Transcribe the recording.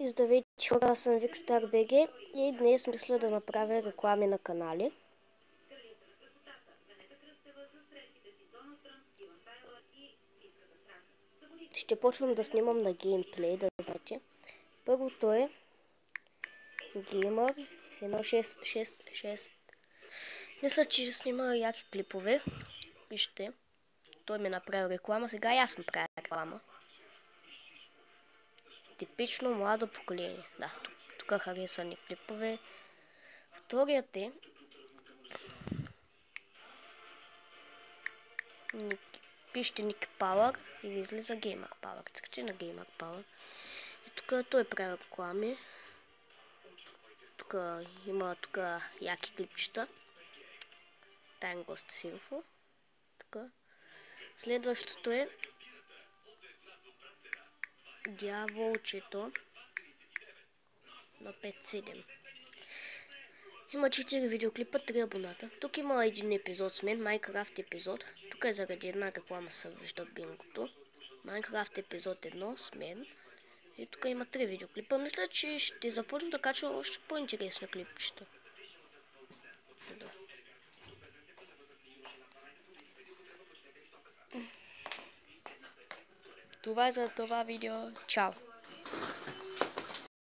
И здравейте хора, аз съм VicStarBG и днес мисля да направя реклами на канали. Ще почвам да снимам на геймплей, да знаете. Първото е Gamer 1666. Мисля, че ще снима яки клипове. Вижте, той ми направи реклама, сега и аз ми правя реклама. Типично младо поколение. Да, тук харесани клипове. Вторият е пишете Ник Power и ви излиза Gamer Power. Цъкате на Gamer Power. И тук той прави реклами. Тук има яки клипчета. Time Ghost Info. Следващото е Дяволчето на 5-7. Има 4 видеоклипа, 3 абоната. Тук има един епизод с мен, Minecraft епизод. Тук е заради една реклама се вижда бингото. Minecraft епизод 1 с мен. И тук има 3 видеоклипа. Мисля, че ще започна да качвам още по-интересни клипчета. Това е за това видео. Чао!